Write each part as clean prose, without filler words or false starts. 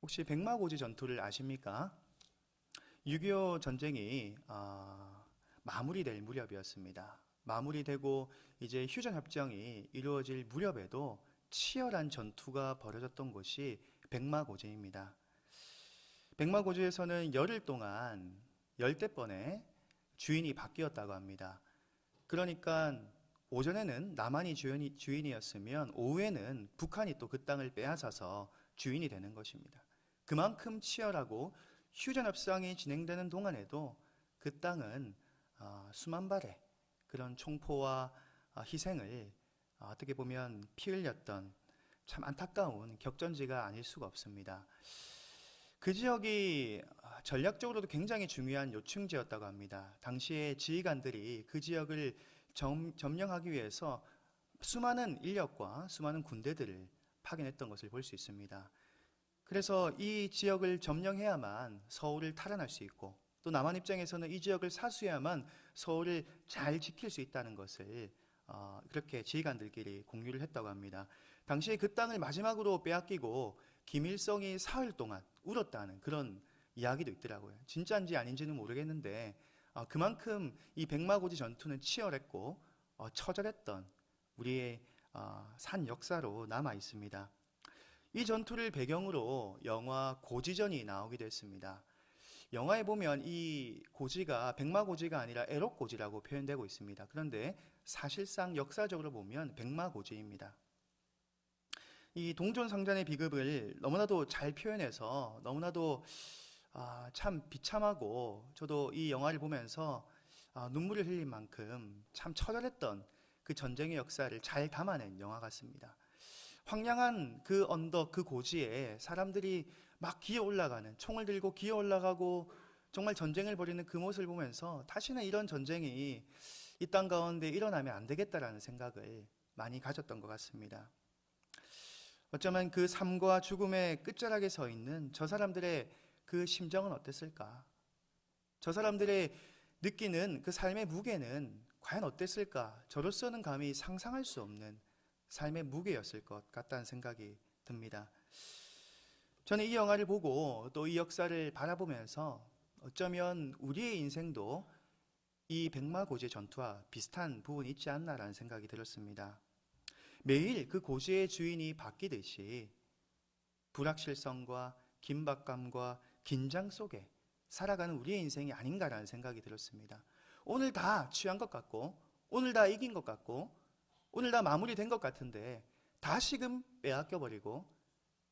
혹시 백마고지 전투를 아십니까? 6.25 전쟁이 마무리될 무렵이었습니다. 마무리되고 이제 휴전협정이 이루어질 무렵에도 치열한 전투가 벌어졌던 곳이 백마고지입니다. 백마고지에서는 열흘 동안 열대 번의 주인이 바뀌었다고 합니다. 그러니까 오전에는 남한이 주인이었으면 오후에는 북한이 또 그 땅을 빼앗아서 주인이 되는 것입니다. 그만큼 치열하고 휴전협상이 진행되는 동안에도 그 땅은 수만 발의 그런 총포와 희생을 어떻게 보면 피 흘렸던 참 안타까운 격전지가 아닐 수가 없습니다. 그 지역이 전략적으로도 굉장히 중요한 요충지였다고 합니다. 당시에 지휘관들이 그 지역을 점령하기 위해서 수많은 인력과 수많은 군대들을 파견했던 것을 볼 수 있습니다. 그래서 이 지역을 점령해야만 서울을 탈환할 수 있고 또 남한 입장에서는 이 지역을 사수해야만 서울을 잘 지킬 수 있다는 것을 그렇게 지휘관들끼리 공유를 했다고 합니다. 당시에 그 땅을 마지막으로 빼앗기고 김일성이 사흘 동안 울었다는 그런 이야기도 있더라고요. 진짜인지 아닌지는 모르겠는데 그만큼 이 백마고지 전투는 치열했고 처절했던 우리의 산 역사로 남아 있습니다. 이 전투를 배경으로 영화 고지전이 나오기도 했습니다. 영화에 보면 이 고지가 백마고지가 아니라 애lok고지라고 표현되고 있습니다. 그런데 사실상 역사적으로 보면 백마고지입니다. 이 동전상잔의 비극을 너무나도 잘 표현해서 너무나도 참 비참하고 저도 이 영화를 보면서 눈물을 흘린 만큼 참 처절했던 그 전쟁의 역사를 잘 담아낸 영화 같습니다. 황량한 그 언덕, 그 고지에 사람들이 막 기어 올라가는, 총을 들고 기어 올라가고 정말 전쟁을 벌이는 그 모습을 보면서 다시는 이런 전쟁이 이 땅 가운데 일어나면 안 되겠다라는 생각을 많이 가졌던 것 같습니다. 어쩌면 그 삶과 죽음의 끝자락에 서 있는 저 사람들의 그 심정은 어땠을까? 저 사람들의 느끼는 그 삶의 무게는 과연 어땠을까? 저로서는 감히 상상할 수 없는 삶의 무게였을 것 같다는 생각이 듭니다. 저는 이 영화를 보고 또 이 역사를 바라보면서 어쩌면 우리의 인생도 이 백마고지 전투와 비슷한 부분이 있지 않나라는 생각이 들었습니다. 매일 그 고지의 주인이 바뀌듯이 불확실성과 긴박감과 긴장 속에 살아가는 우리의 인생이 아닌가라는 생각이 들었습니다. 오늘 다 취한 것 같고 오늘 다 이긴 것 같고 오늘 다 마무리된 것 같은데 다시금 빼앗겨버리고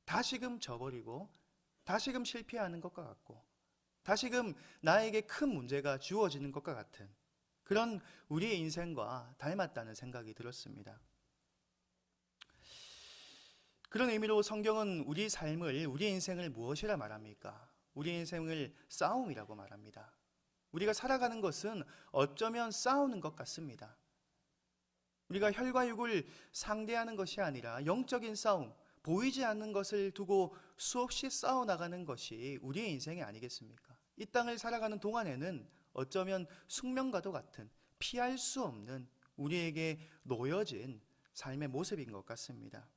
다시금 져버리고 다시금 실패하는 것과 같고 다시금 나에게 큰 문제가 주어지는 것과 같은 그런 우리의 인생과 닮았다는 생각이 들었습니다. 그런 의미로 성경은 우리 삶을, 우리 인생을 무엇이라 말합니까? 우리 인생을 싸움이라고 말합니다. 우리가 살아가는 것은 어쩌면 싸우는 것 같습니다. 우리가 혈과 육을 상대하는 것이 아니라 영적인 싸움, 보이지 않는 것을 두고 수없이 싸워나가는 것이 우리의 인생이 아니겠습니까? 이 땅을 살아가는 동안에는 어쩌면 숙명과도 같은 피할 수 없는 우리에게 놓여진 삶의 모습인 것 같습니다.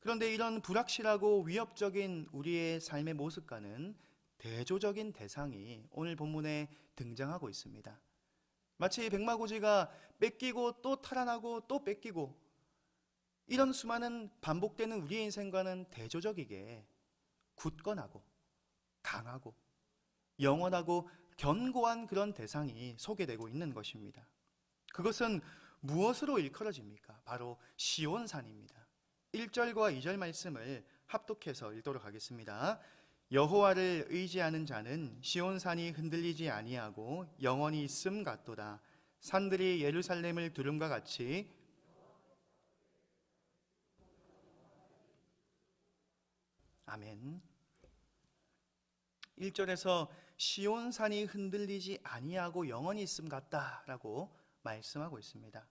그런데 이런 불확실하고 위협적인 우리의 삶의 모습과는 대조적인 대상이 오늘 본문에 등장하고 있습니다. 마치 백마고지가 뺏기고 또 탈환하고 또 뺏기고 이런 수많은 반복되는 우리의 인생과는 대조적이게 굳건하고 강하고 영원하고 견고한 그런 대상이 소개되고 있는 것입니다. 그것은 무엇으로 일컬어집니까? 바로 시온산입니다. 1절과 2절 말씀을 합독해서 읽도록 하겠습니다. 여호와를 의지하는 자는 시온산이 흔들리지 아니하고 영원히 있음 같도다. 산들이 예루살렘을 두름과 같이 아멘. 1절에서 시온산이 흔들리지 아니하고 영원히 있음 같다라고 말씀하고 있습니다.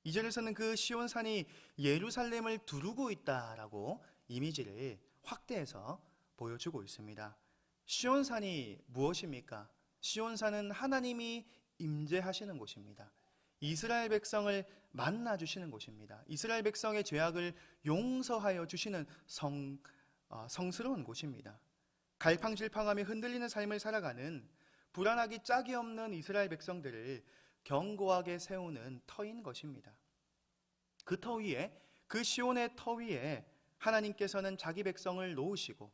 2절에서는 그 시온산이 예루살렘을 두르고 있다라고 이미지를 확대해서 보여주고 있습니다. 시온산이 무엇입니까? 시온산은 하나님이 임재하시는 곳입니다. 이스라엘 백성을 만나 주시는 곳입니다. 이스라엘 백성의 죄악을 용서하여 주시는 성스러운 곳입니다. 갈팡질팡하며 흔들리는 삶을 살아가는 불안하기 짝이 없는 이스라엘 백성들을 견고하게 세우는 터인 것입니다. 그 터 위에, 그 시온의 터 위에 하나님께서는 자기 백성을 놓으시고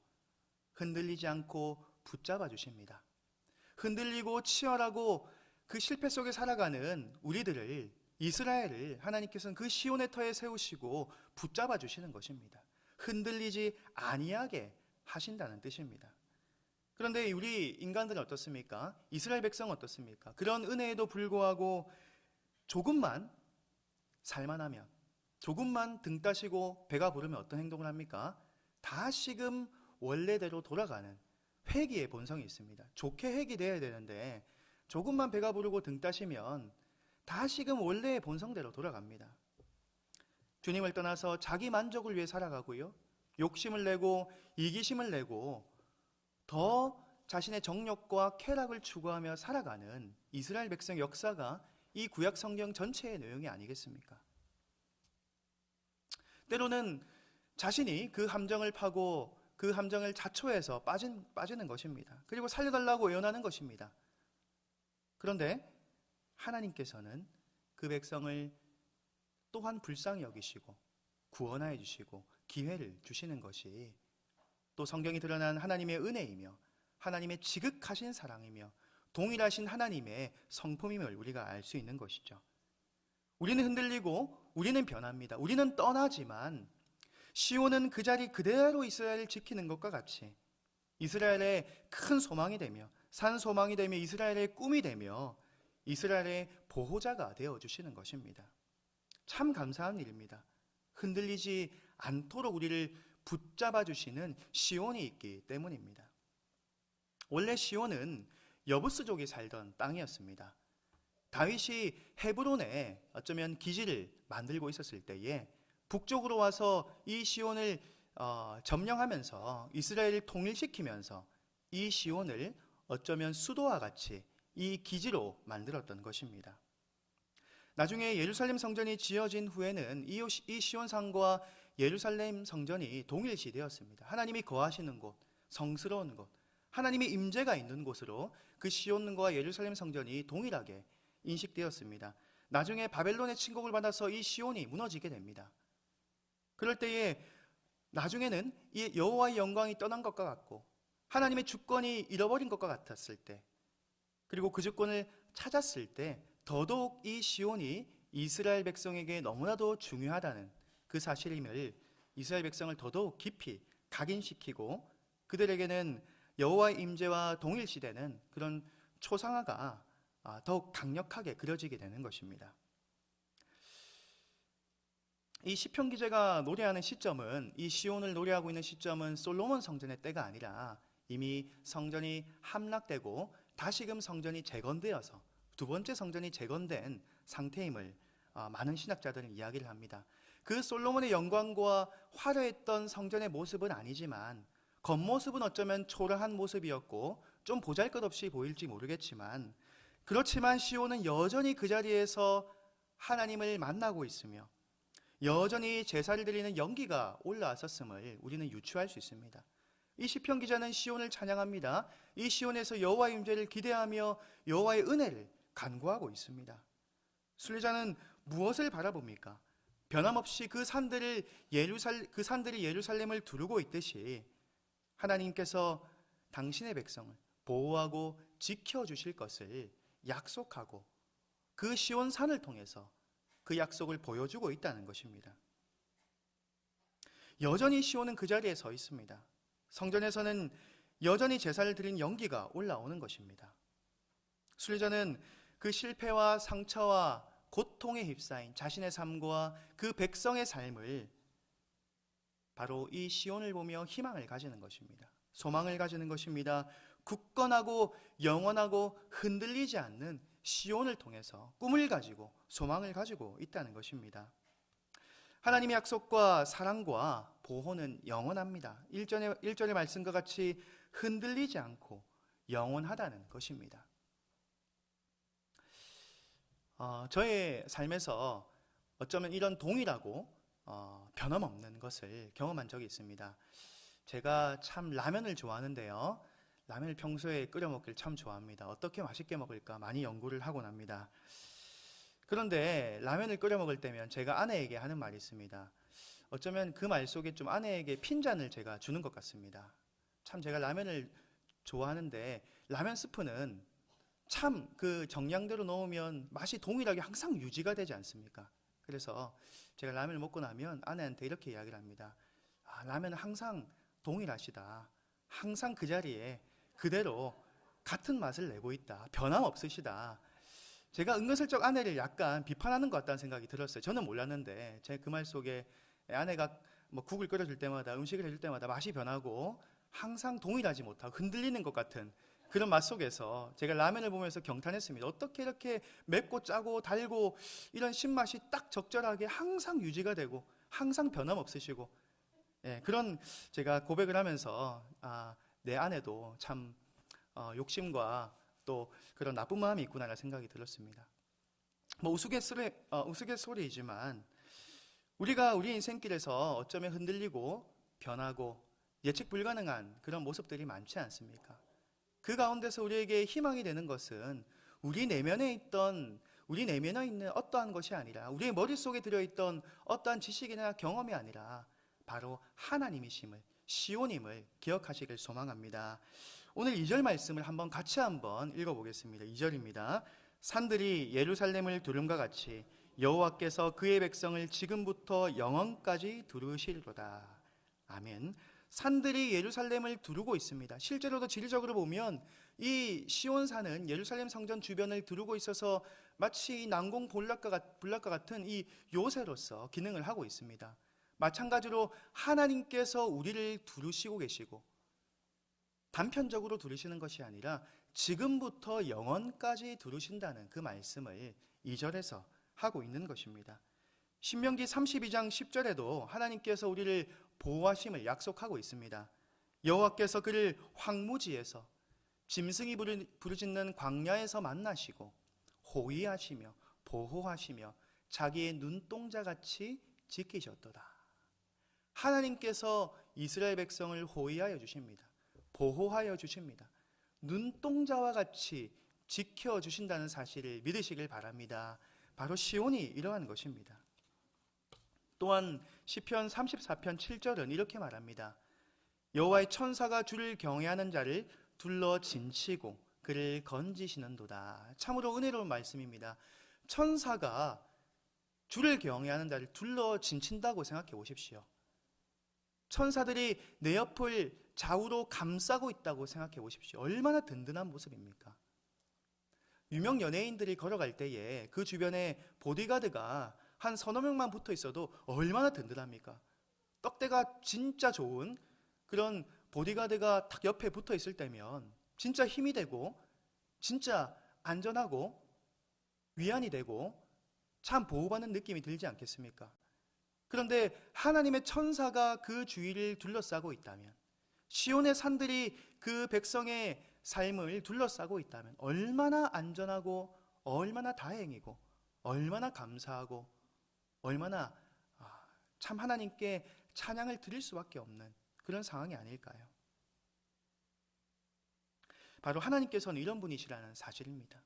흔들리지 않고 붙잡아 주십니다. 흔들리고 치열하고 그 실패 속에 살아가는 우리들을, 이스라엘을 하나님께서는 그 시온의 터에 세우시고 붙잡아 주시는 것입니다. 흔들리지 아니하게 하신다는 뜻입니다. 그런데 우리 인간들은 어떻습니까? 이스라엘 백성은 어떻습니까? 그런 은혜에도 불구하고 조금만 살만하면, 조금만 등 따시고 배가 부르면 어떤 행동을 합니까? 다시금 원래대로 돌아가는 회귀의 본성이 있습니다. 좋게 회귀돼야 되는데 조금만 배가 부르고 등 따시면 다시금 원래의 본성대로 돌아갑니다. 주님을 떠나서 자기 만족을 위해 살아가고요, 욕심을 내고 이기심을 내고 더 자신의 정욕과 쾌락을 추구하며 살아가는 이스라엘 백성 역사가 이 구약 성경 전체의 내용이 아니겠습니까? 때로는 자신이 그 함정을 파고 그 함정을 자초해서 빠지는 것입니다. 그리고 살려달라고 애원하는 것입니다. 그런데 하나님께서는 그 백성을 또한 불쌍히 여기시고 구원하여 주시고 기회를 주시는 것이 또 성경이 드러난 하나님의 은혜이며 하나님의 지극하신 사랑이며 동일하신 하나님의 성품임을 우리가 알 수 있는 것이죠. 우리는 흔들리고 우리는 변합니다. 우리는 떠나지만 시온은 그 자리 그대로 이스라엘을 지키는 것과 같이 이스라엘의 큰 소망이 되며 산 소망이 되며 이스라엘의 꿈이 되며 이스라엘의 보호자가 되어주시는 것입니다. 참 감사한 일입니다. 흔들리지 않도록 우리를 붙잡아 주시는 시온이 있기 때문입니다. 원래 시온은 여부스족이 살던 땅이었습니다. 다윗이 헤브론에 어쩌면 기지를 만들고 있었을 때에 북쪽으로 와서 이 시온을 점령하면서 이스라엘을 통일시키면서 이 시온을 어쩌면 수도와 같이 이 기지로 만들었던 것입니다. 나중에 예루살렘 성전이 지어진 후에는 이 시온산과 예루살렘 성전이 동일시되었습니다. 하나님이 거하시는 곳, 성스러운 곳, 하나님의 임재가 있는 곳으로 그 시온과 예루살렘 성전이 동일하게 인식되었습니다. 나중에 바벨론의 침공을 받아서 이 시온이 무너지게 됩니다. 그럴 때에 나중에는 이 여호와의 영광이 떠난 것과 같고 하나님의 주권이 잃어버린 것과 같았을 때, 그리고 그 주권을 찾았을 때 더더욱 이 시온이 이스라엘 백성에게 너무나도 중요하다는 그 사실임을 이스라엘 백성을 더더욱 깊이 각인시키고 그들에게는 여호와의 임재와 동일시되는 그런 초상화가 더욱 강력하게 그려지게 되는 것입니다. 이 시편 기자가 노래하는 시점은, 이 시온을 노래하고 있는 시점은 솔로몬 성전의 때가 아니라 이미 성전이 함락되고 다시금 성전이 재건되어서 두 번째 성전이 재건된 상태임을 많은 신학자들은 이야기를 합니다. 그 솔로몬의 영광과 화려했던 성전의 모습은 아니지만 겉모습은 어쩌면 초라한 모습이었고 좀 보잘것없이 보일지 모르겠지만, 그렇지만 시온은 여전히 그 자리에서 하나님을 만나고 있으며 여전히 제사를 드리는 연기가 올라왔었음을 우리는 유추할 수 있습니다. 이 시편 기자는 시온을 찬양합니다. 이 시온에서 여호와의 임재를 기대하며 여호와의 은혜를 간구하고 있습니다. 순례자는 무엇을 바라봅니까? 변함없이 그 산들이 예루살렘을 두르고 있듯이 하나님께서 당신의 백성을 보호하고 지켜주실 것을 약속하고 그 시온 산을 통해서 그 약속을 보여주고 있다는 것입니다. 여전히 시온은 그 자리에 서 있습니다. 성전에서는 여전히 제사를 드린 연기가 올라오는 것입니다. 순례자는 그 실패와 상처와 고통에 휩싸인 자신의 삶과 그 백성의 삶을 바로 이 시온을 보며 희망을 가지는 것입니다. 소망을 가지는 것입니다. 굳건하고 영원하고 흔들리지 않는 시온을 통해서 꿈을 가지고 소망을 가지고 있다는 것입니다. 하나님의 약속과 사랑과 보호는 영원합니다. 1절의 말씀과 같이 흔들리지 않고 영원하다는 것입니다. 저의 삶에서 어쩌면 이런 동일하고 변함없는 것을 경험한 적이 있습니다. 제가 참 라면을 좋아하는데요. 라면을 평소에 끓여 먹기를 참 좋아합니다. 어떻게 맛있게 먹을까 많이 연구를 하곤 합니다. 그런데 라면을 끓여 먹을 때면 제가 아내에게 하는 말이 있습니다. 어쩌면 그 말 속에 좀 아내에게 핀잔을 제가 주는 것 같습니다. 참 제가 라면을 좋아하는데 라면 스프는 참 그 정량대로 넣으면 맛이 동일하게 항상 유지가 되지 않습니까? 그래서 제가 라면을 먹고 나면 아내한테 이렇게 이야기를 합니다. 아, 라면은 항상 동일하시다. 항상 그 자리에 그대로 같은 맛을 내고 있다. 변함없으시다. 제가 은근슬쩍 아내를 약간 비판하는 것 같다는 생각이 들었어요. 저는 몰랐는데 제 그 말 속에 아내가 뭐 국을 끓여줄 때마다 음식을 해줄 때마다 맛이 변하고 항상 동일하지 못하고 흔들리는 것 같은 그런 맛 속에서 제가 라면을 보면서 경탄했습니다. 어떻게 이렇게 맵고 짜고 달고 이런 신맛이 딱 적절하게 항상 유지가 되고 항상 변함없으시고, 그런 제가 고백을 하면서 내 아내도 참 욕심과 또 그런 나쁜 마음이 있구나라는 생각이 들었습니다. 뭐 우스갯소리이지만 우리가 우리 인생길에서 어쩌면 흔들리고 변하고 예측 불가능한 그런 모습들이 많지 않습니까? 그 가운데서 우리에게 희망이 되는 것은 우리 내면에 있는 어떠한 것이 아니라 우리의 머릿속에 들어있던 어떠한 지식이나 경험이 아니라 바로 하나님이심을, 시온임을 기억하시길 소망합니다. 오늘 2절 말씀을 같이 한번 읽어보겠습니다. 2절입니다. 산들이 예루살렘을 두름과 같이 여호와께서 그의 백성을 지금부터 영원까지 두르시리로다. 아멘. 산들이 예루살렘을 두르고 있습니다. 실제로도 지리적으로 보면 이 시온산은 예루살렘 성전 주변을 두르고 있어서 마치 난공 불락과 같은 이 요새로서 기능을 하고 있습니다. 마찬가지로 하나님께서 우리를 두르시고 계시고 단편적으로 두르시는 것이 아니라 지금부터 영원까지 두르신다는 그 말씀을 2절에서 하고 있는 것입니다. 신명기 32장 10절에도 하나님께서 우리를 보호하심을 약속하고 있습니다. 여호와께서 그를 황무지에서 짐승이 부르짖는 광야에서 만나시고 호위하시며 보호하시며 자기의 눈동자같이 지키셨도다. 하나님께서 이스라엘 백성을 호위하여 주십니다. 보호하여 주십니다. 눈동자와 같이 지켜주신다는 사실을 믿으시길 바랍니다. 바로 시온이 이러한 것입니다. 또한 시편 34편 7절은 이렇게 말합니다. 여호와의 천사가 주를 경외하는 자를 둘러 진치고 그를 건지시는도다. 참으로 은혜로운 말씀입니다. 천사가 주를 경외하는 자를 둘러 진친다고 생각해 보십시오. 천사들이 내 옆을 좌우로 감싸고 있다고 생각해 보십시오. 얼마나 든든한 모습입니까? 유명 연예인들이 걸어갈 때에 그 주변에 보디가드가 한 서너 명만 붙어 있어도 얼마나 든든합니까? 떡대가 진짜 좋은 그런 보디가드가 딱 옆에 붙어 있을 때면 진짜 힘이 되고 진짜 안전하고 위안이 되고 참 보호받는 느낌이 들지 않겠습니까? 그런데 하나님의 천사가 그 주위를 둘러싸고 있다면, 시온의 산들이 그 백성의 삶을 둘러싸고 있다면 얼마나 안전하고 얼마나 다행이고 얼마나 감사하고 얼마나 참 하나님께 찬양을 드릴 수밖에 없는 그런 상황이 아닐까요? 바로 하나님께서는 이런 분이시라는 사실입니다.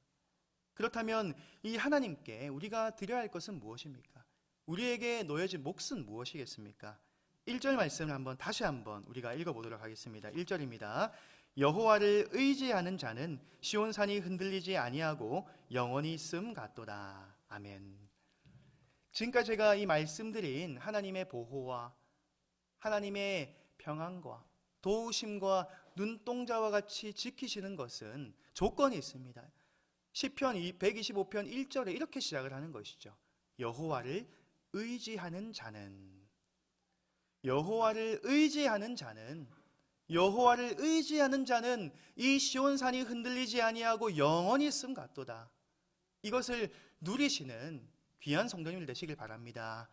그렇다면 이 하나님께 우리가 드려야 할 것은 무엇입니까? 우리에게 놓여진 몫은 무엇이겠습니까? 1절 말씀을 다시 한번 우리가 읽어보도록 하겠습니다. 1절입니다. 여호와를 의지하는 자는 시온산이 흔들리지 아니하고 영원히 있음 같도다. 아멘. 지금까지 제가 이 말씀드린 하나님의 보호와 하나님의 평안과 도우심과 눈동자와 같이 지키시는 것은 조건이 있습니다. 시편 125편 1절에 이렇게 시작을 하는 것이죠. 여호와를 의지하는 자는, 여호와를 의지하는 자는, 여호와를 의지하는 자는 이 시온산이 흔들리지 아니하고 영원히 있음 같도다. 이것을 누리시는 귀한 성도님들 되시길 바랍니다.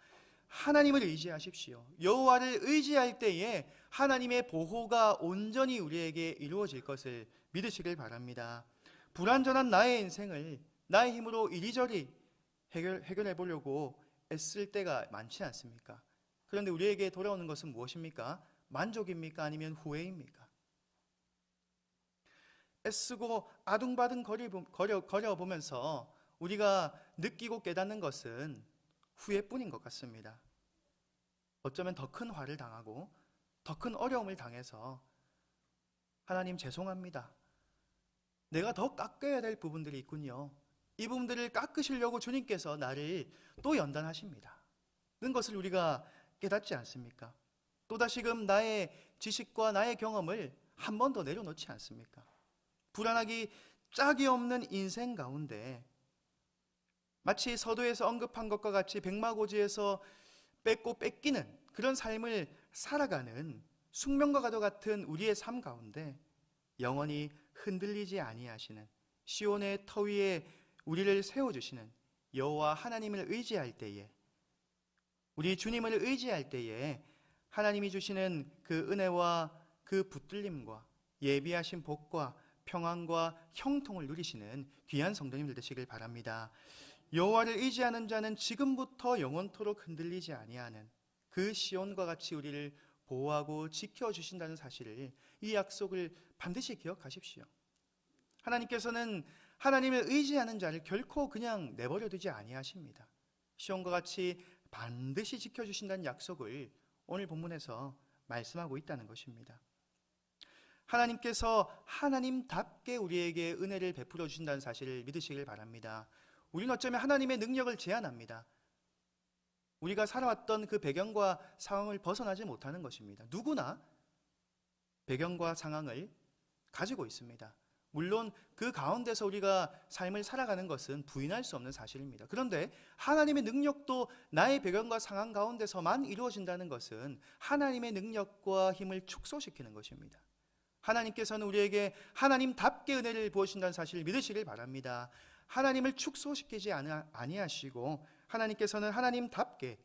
하나님을 의지하십시오. 여호와를 의지할 때에 하나님의 보호가 온전히 우리에게 이루어질 것을 믿으시길 바랍니다. 불완전한 나의 인생을 나의 힘으로 이리저리 해결해 보려고 애쓸 때가 많지 않습니까? 그런데 우리에게 돌아오는 것은 무엇입니까? 만족입니까? 아니면 후회입니까? 애쓰고 아둥바둥 거려보면서 우리가 느끼고 깨닫는 것은 후회뿐인 것 같습니다. 어쩌면 더 큰 화를 당하고 더 큰 어려움을 당해서 하나님 죄송합니다. 내가 더 깎아야 될 부분들이 있군요. 이 부분들을 깎으시려고 주님께서 나를 또 연단하십니다. 는 것을 우리가 깨닫지 않습니까? 또다시금 나의 지식과 나의 경험을 한 번 더 내려놓지 않습니까? 불안하기 짝이 없는 인생 가운데 마치 서도에서 언급한 것과 같이 백마고지에서 뺏고 뺏기는 그런 삶을 살아가는 숙명과 가도 같은 우리의 삶 가운데 영원히 흔들리지 아니하시는 시온의 터 위에 우리를 세워주시는 여호와 하나님을 의지할 때에, 우리 주님을 의지할 때에 하나님이 주시는 그 은혜와 그 붙들림과 예비하신 복과 평안과 형통을 누리시는 귀한 성도님들 되시길 바랍니다. 여호와를 의지하는 자는 지금부터 영원토록 흔들리지 아니하는 그 시온과 같이 우리를 보호하고 지켜주신다는 사실을, 이 약속을 반드시 기억하십시오. 하나님께서는 하나님을 의지하는 자를 결코 그냥 내버려 두지 아니하십니다. 시온과 같이 반드시 지켜주신다는 약속을 오늘 본문에서 말씀하고 있다는 것입니다. 하나님께서 하나님답게 우리에게 은혜를 베풀어 주신다는 사실을 믿으시길 바랍니다. 우리는 어쩌면 하나님의 능력을 제한합니다. 우리가 살아왔던 그 배경과 상황을 벗어나지 못하는 것입니다. 누구나 배경과 상황을 가지고 있습니다. 물론 그 가운데서 우리가 삶을 살아가는 것은 부인할 수 없는 사실입니다. 그런데 하나님의 능력도 나의 배경과 상황 가운데서만 이루어진다는 것은 하나님의 능력과 힘을 축소시키는 것입니다. 하나님께서는 우리에게 하나님답게 은혜를 부어주신다는 사실을 믿으시길 바랍니다. 하나님을 축소시키지 아니하시고 하나님께서는 하나님답게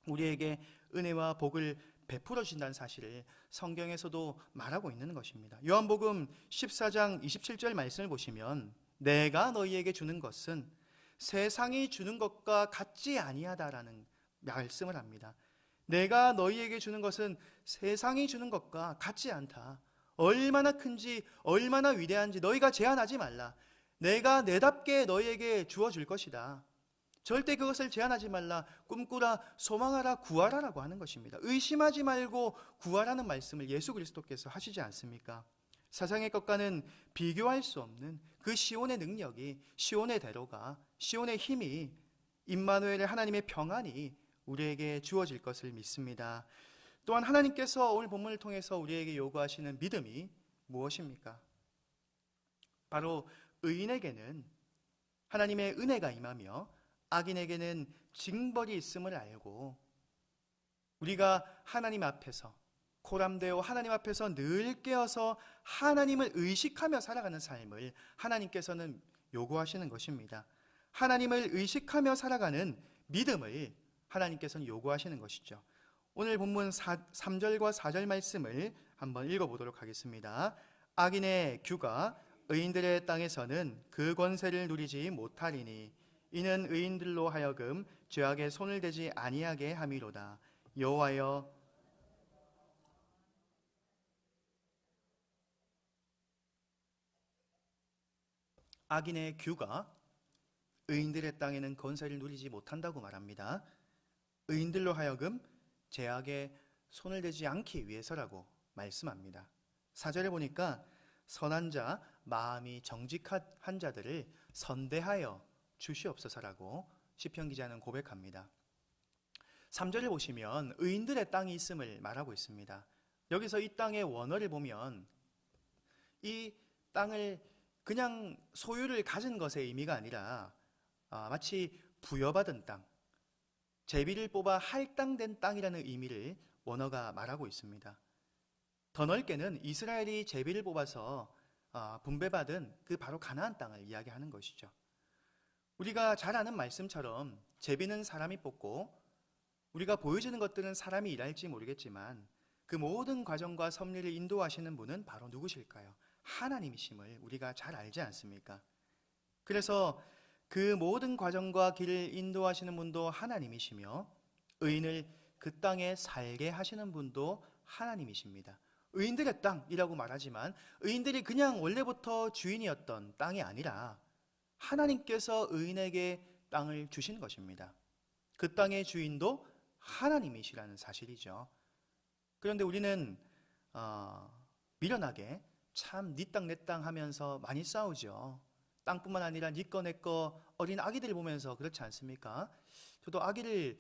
우리에게 은혜와 복을 베풀어 주신다는 사실을 성경에서도 말하고 있는 것입니다. 요한복음 14장 27절 말씀을 보시면 내가 너희에게 주는 것은 세상이 주는 것과 같지 아니하다라는 말씀을 합니다. 내가 너희에게 주는 것은 세상이 주는 것과 같지 않다. 얼마나 큰지 얼마나 위대한지 너희가 제한하지 말라. 내가 내답게 너희에게 주어줄 것이다. 절대 그것을 제한하지 말라. 꿈꾸라, 소망하라, 구하라라고 하는 것입니다. 의심하지 말고 구하라는 말씀을 예수 그리스도께서 하시지 않습니까? 세상의 것과는 비교할 수 없는 그 시온의 능력이, 시온의 대로가, 시온의 힘이, 임마누엘의 하나님의 평안이 우리에게 주어질 것을 믿습니다. 또한 하나님께서 오늘 본문을 통해서 우리에게 요구하시는 믿음이 무엇입니까? 바로 의인에게는 하나님의 은혜가 임하며 악인에게는 징벌이 있음을 알고 우리가 하나님 앞에서 코람되어 하나님 앞에서 늘 깨어서 하나님을 의식하며 살아가는 삶을 하나님께서는 요구하시는 것입니다. 하나님을 의식하며 살아가는 믿음을 하나님께서는 요구하시는 것이죠. 오늘 본문 3절과 4절 말씀을 한번 읽어보도록 하겠습니다. 악인의 규가 의인들의 땅에서는 그 권세를 누리지 못하리니 이는 의인들로 하여금 죄악에 손을 대지 아니하게 함이로다. 여호와여, 악인의 규가 의인들의 땅에는 권세를 누리지 못한다고 말합니다. 의인들로 하여금 죄악에 손을 대지 않기 위해서라고 말씀합니다. 4절에 보니까 선한 자, 마음이 정직한 자들을 선대하여 주시옵소서라고 시편 기자는 고백합니다. 3절을 보시면 의인들의 땅이 있음을 말하고 있습니다. 여기서 이 땅의 원어를 보면 이 땅을 그냥 소유를 가진 것의 의미가 아니라 마치 부여받은 땅, 제비를 뽑아 할당된 땅이라는 의미를 원어가 말하고 있습니다. 더 넓게는 이스라엘이 제비를 뽑아서 분배받은 그 바로 가나안 땅을 이야기하는 것이죠. 우리가 잘 아는 말씀처럼 제비는 사람이 뽑고 우리가 보여지는 것들은 사람이 일할지 모르겠지만 그 모든 과정과 섭리를 인도하시는 분은 바로 누구실까요? 하나님이심을 우리가 잘 알지 않습니까? 그래서 그 모든 과정과 길을 인도하시는 분도 하나님이시며 의인을 그 땅에 살게 하시는 분도 하나님이십니다. 의인들의 땅이라고 말하지만 의인들이 그냥 원래부터 주인이었던 땅이 아니라 하나님께서 의인에게 땅을 주신 것입니다. 그 땅의 주인도 하나님이시라는 사실이죠. 그런데 우리는 미련하게 참 네 땅 내 땅 하면서 많이 싸우죠. 땅뿐만 아니라 네 거 내 거 어린 아기들 보면서 그렇지 않습니까? 저도 아기를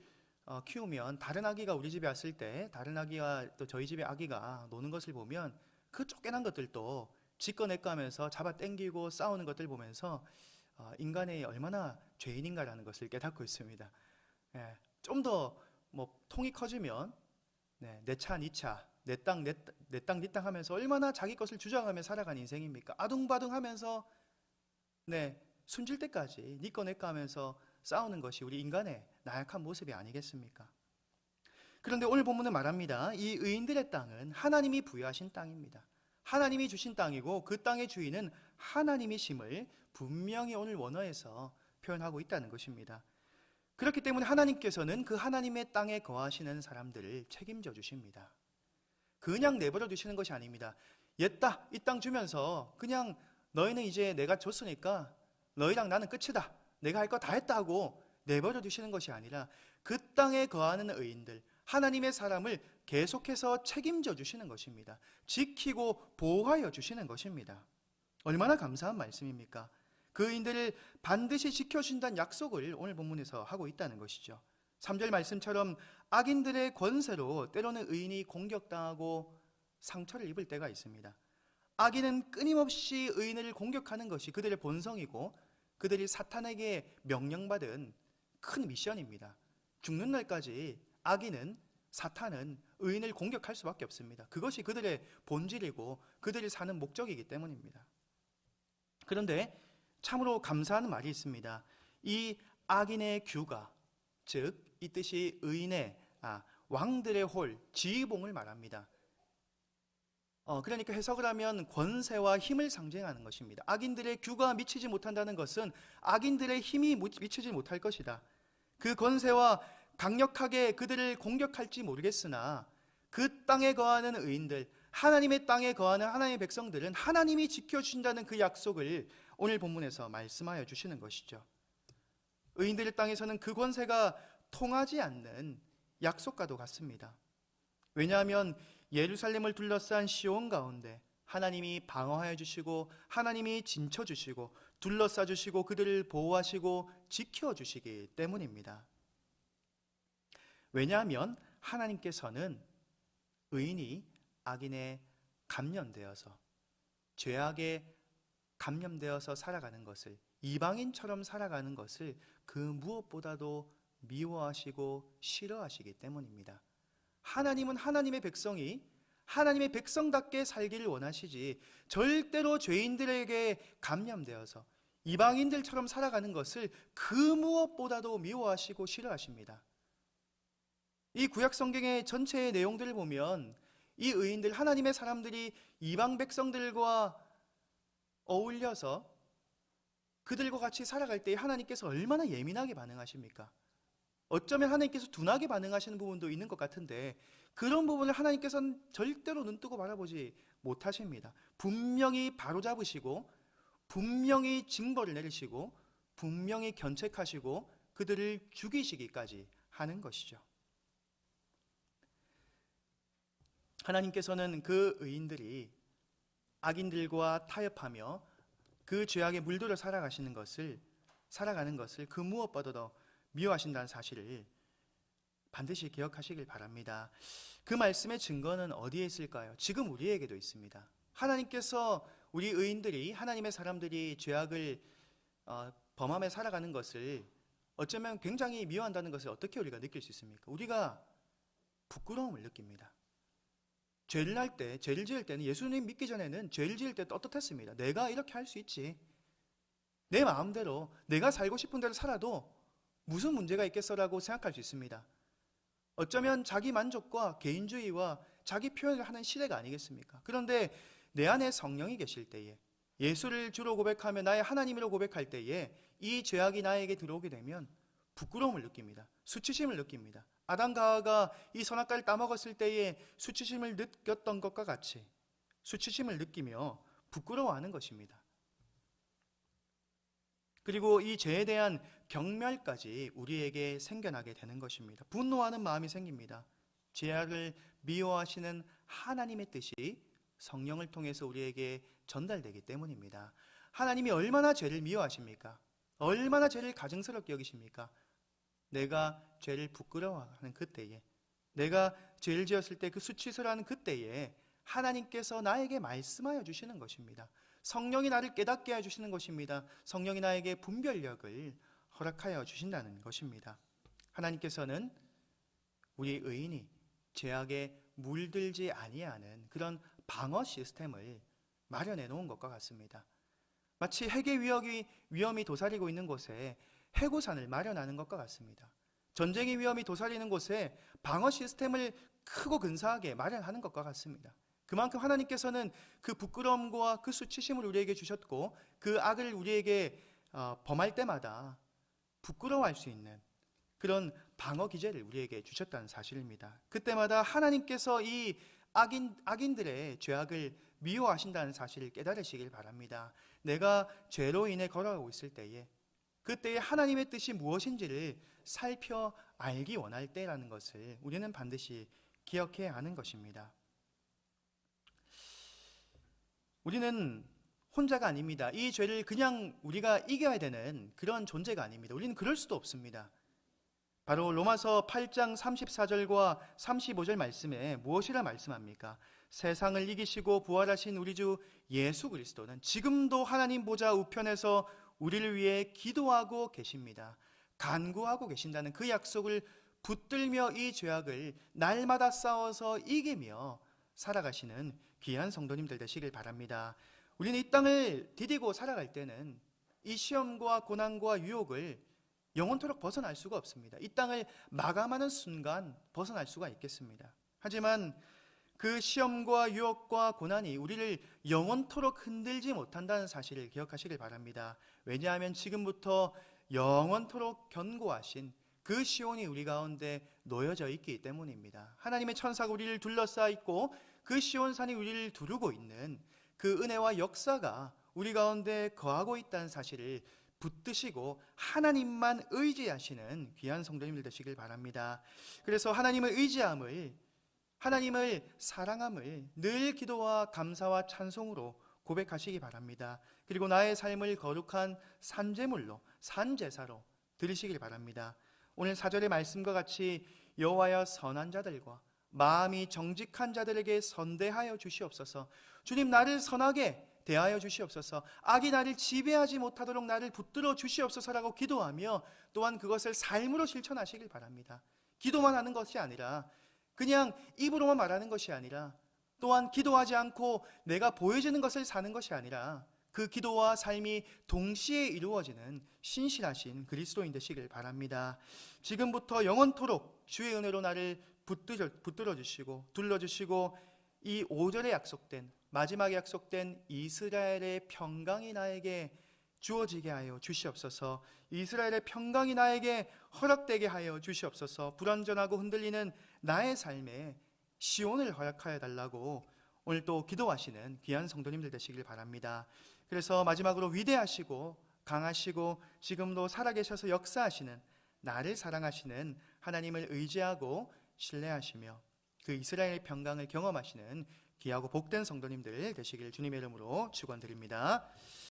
키우면 다른 아기가 우리 집에 왔을 때 다른 아기와 또 저희 집의 아기가 노는 것을 보면 그 쫓겨난 것들도 지 거 내 거 하면서 잡아 당기고 싸우는 것들 보면서 인간이 얼마나 죄인인가라는 것을 깨닫고 있습니다. 예, 좀 더 통이 커지면 내 차, 네 차, 내 땅, 네 땅 하면서 얼마나 자기 것을 주장하며 살아가는 인생입니까? 아둥바둥하면서 숨질 때까지 네 거 내 거 하면서 싸우는 것이 우리 인간의 나약한 모습이 아니겠습니까? 그런데 오늘 본문은 말합니다. 이 의인들의 땅은 하나님이 부여하신 땅입니다. 하나님이 주신 땅이고 그 땅의 주인은 하나님이심을 분명히 오늘 원어에서 표현하고 있다는 것입니다. 그렇기 때문에 하나님께서는 그 하나님의 땅에 거하시는 사람들을 책임져 주십니다. 그냥 내버려 두시는 것이 아닙니다. 옛다 이 땅 주면서 그냥 너희는 이제 내가 줬으니까 너희랑 나는 끝이다, 내가 할 거 다 했다 하고 내버려 두시는 것이 아니라 그 땅에 거하는 의인들, 하나님의 사람을 계속해서 책임져 주시는 것입니다. 지키고 보호하여 주시는 것입니다. 얼마나 감사한 말씀입니까? 그 의인들을 반드시 지켜준다는 약속을 오늘 본문에서 하고 있다는 것이죠. 3절 말씀처럼 악인들의 권세로 때로는 의인이 공격당하고 상처를 입을 때가 있습니다. 악인은 끊임없이 의인을 공격하는 것이 그들의 본성이고 그들이 사탄에게 명령받은 큰 미션입니다. 죽는 날까지 악인은, 사탄은 의인을 공격할 수밖에 없습니다. 그것이 그들의 본질이고 그들이 사는 목적이기 때문입니다. 그런데 참으로 감사한 말이 있습니다. 이 악인의 규가, 즉 이 뜻이 의인의 왕들의 홀, 지휘봉을 말합니다. 그러니까 해석을 하면 권세와 힘을 상징하는 것입니다. 악인들의 규가 미치지 못한다는 것은 악인들의 힘이 미치지 못할 것이다. 그 권세와 강력하게 그들을 공격할지 모르겠으나 그 땅에 거하는 의인들, 하나님의 땅에 거하는 하나님의 백성들은 하나님이 지켜주신다는 그 약속을 오늘 본문에서 말씀하여 주시는 것이죠. 의인들의 땅에서는 그 권세가 통하지 않는 약속과도 같습니다. 왜냐하면 예루살렘을 둘러싼 시온 가운데 하나님이 방어하여 주시고 하나님이 진쳐 주시고 둘러싸 주시고 그들을 보호하시고 지켜 주시기 때문입니다. 왜냐하면 하나님께서는 의인이 악인에 감염되어서, 죄악에 감염되어서 살아가는 것을, 이방인처럼 살아가는 것을 그 무엇보다도 미워하시고 싫어하시기 때문입니다. 하나님은 하나님의 백성이 하나님의 백성답게 살기를 원하시지 절대로 죄인들에게 감염되어서 이방인들처럼 살아가는 것을 그 무엇보다도 미워하시고 싫어하십니다. 이 구약 성경의 전체의 내용들을 보면 이 의인들, 하나님의 사람들이 이방 백성들과 어울려서 그들과 같이 살아갈 때 하나님께서 얼마나 예민하게 반응하십니까? 어쩌면 하나님께서 둔하게 반응하시는 부분도 있는 것 같은데 그런 부분을 하나님께서는 절대로 눈뜨고 바라보지 못하십니다. 분명히 바로잡으시고 분명히 징벌을 내리시고 분명히 견책하시고 그들을 죽이시기까지 하는 것이죠. 하나님께서는 그 의인들이 악인들과 타협하며 그 죄악에 물들어 살아가는 것을 그 무엇보다도 미워하신다는 사실을 반드시 기억하시길 바랍니다. 그 말씀의 증거는 어디에 있을까요? 지금 우리에게도 있습니다. 하나님께서 우리 의인들이, 하나님의 사람들이 죄악을 범하며 살아가는 것을 어쩌면 굉장히 미워한다는 것을 어떻게 우리가 느낄 수 있습니까? 우리가 부끄러움을 느낍니다. 죄를 지을 때는, 예수님 믿기 전에는 죄를 지을 때 떳떳했습니다. 내가 이렇게 할 수 있지. 내 마음대로 내가 살고 싶은 대로 살아도 무슨 문제가 있겠어라고 생각할 수 있습니다. 어쩌면 자기 만족과 개인주의와 자기 표현을 하는 시대가 아니겠습니까? 그런데 내 안에 성령이 계실 때에, 예수를 주로 고백하며 나의 하나님으로 고백할 때에 이 죄악이 나에게 들어오게 되면 부끄러움을 느낍니다. 수치심을 느낍니다. 아담과 하와가 이 선악과를 따먹었을 때에 수치심을 느꼈던 것과 같이 수치심을 느끼며 부끄러워하는 것입니다. 그리고 이 죄에 대한 경멸까지 우리에게 생겨나게 되는 것입니다. 분노하는 마음이 생깁니다. 죄악을 미워하시는 하나님의 뜻이 성령을 통해서 우리에게 전달되기 때문입니다. 하나님이 얼마나 죄를 미워하십니까? 얼마나 죄를 가증스럽게 여기십니까? 내가 죄를 부끄러워하는 그때에, 내가 죄를 지었을 때 그 수치스러워하는 그때에 하나님께서 나에게 말씀하여 주시는 것입니다. 성령이 나를 깨닫게 해주시는 것입니다. 성령이 나에게 분별력을 허락하여 주신다는 것입니다. 하나님께서는 우리 의인이 죄악에 물들지 아니하는 그런 방어 시스템을 마련해 놓은 것과 같습니다. 마치 핵의 위험이 도사리고 있는 곳에 해고산을 마련하는 것과 같습니다. 전쟁의 위험이 도사리는 곳에 방어 시스템을 크고 근사하게 마련하는 것과 같습니다. 그만큼 하나님께서는 그 부끄러움과 그 수치심을 우리에게 주셨고 그 악을 우리에게 범할 때마다 부끄러워할 수 있는 그런 방어 기제를 우리에게 주셨다는 사실입니다. 그때마다 하나님께서 이 악인들의 죄악을 미워하신다는 사실을 깨달으시길 바랍니다. 내가 죄로 인해 걸어가고 있을 때에 그때의 하나님의 뜻이 무엇인지를 살펴 알기 원할 때라는 것을 우리는 반드시 기억해야 하는 것입니다. 우리는 혼자가 아닙니다. 이 죄를 그냥 우리가 이겨야 되는 그런 존재가 아닙니다. 우리는 그럴 수도 없습니다. 바로 로마서 8장 34절과 35절 말씀에 무엇이라 말씀합니까? 세상을 이기시고 부활하신 우리 주 예수 그리스도는 지금도 하나님 보좌 우편에서 우리를 위해 기도하고 계십니다. 간구하고 계신다는 그 약속을 붙들며 이 죄악을 날마다 싸워서 이기며 살아가시는 귀한 성도님들 되시길 바랍니다. 우리는 이 땅을 디디고 살아갈 때는 이 시험과 고난과 유혹을 영원토록 벗어날 수가 없습니다. 이 땅을 마감하는 순간 벗어날 수가 있겠습니다. 하지만 그 시험과 유혹과 고난이 우리를 영원토록 흔들지 못한다는 사실을 기억하시길 바랍니다. 왜냐하면 지금부터 영원토록 견고하신 그 시온이 우리 가운데 놓여져 있기 때문입니다. 하나님의 천사가 우리를 둘러싸 있고 그 시온산이 우리를 두르고 있는 그 은혜와 역사가 우리 가운데 거하고 있다는 사실을 붙드시고 하나님만 의지하시는 귀한 성도님들 되시길 바랍니다. 그래서 하나님을 의지함을, 하나님을 사랑함을 늘 기도와 감사와 찬송으로 고백하시기 바랍니다. 그리고 나의 삶을 거룩한 산제물로, 산제사로 드리시길 바랍니다. 오늘 4절의 말씀과 같이 여호와여 선한 자들과 마음이 정직한 자들에게 선대하여 주시옵소서. 주님, 나를 선하게 대하여 주시옵소서. 악이 나를 지배하지 못하도록 나를 붙들어 주시옵소서라고 기도하며 또한 그것을 삶으로 실천하시길 바랍니다. 기도만 하는 것이 아니라, 그냥 입으로만 말하는 것이 아니라, 또한 기도하지 않고 내가 보여지는 것을 사는 것이 아니라 그 기도와 삶이 동시에 이루어지는 신실하신 그리스도인 되시길 바랍니다. 지금부터 영원토록 주의 은혜로 나를 붙들어 주시고 둘러주시고 이 5절에 약속된, 마지막에 약속된 이스라엘의 평강이 나에게 주어지게 하여 주시옵소서. 이스라엘의 평강이 나에게 허락되게 하여 주시옵소서. 불완전하고 흔들리는 나의 삶에 시온을 허락하여 달라고 오늘 또 기도하시는 귀한 성도님들 되시길 바랍니다. 그래서 마지막으로 위대하시고 강하시고 지금도 살아계셔서 역사하시는, 나를 사랑하시는 하나님을 의지하고 신뢰하시며 그 이스라엘의 평강을 경험하시는 귀하고 복된 성도님들 되시길 주님의 이름으로 축원드립니다.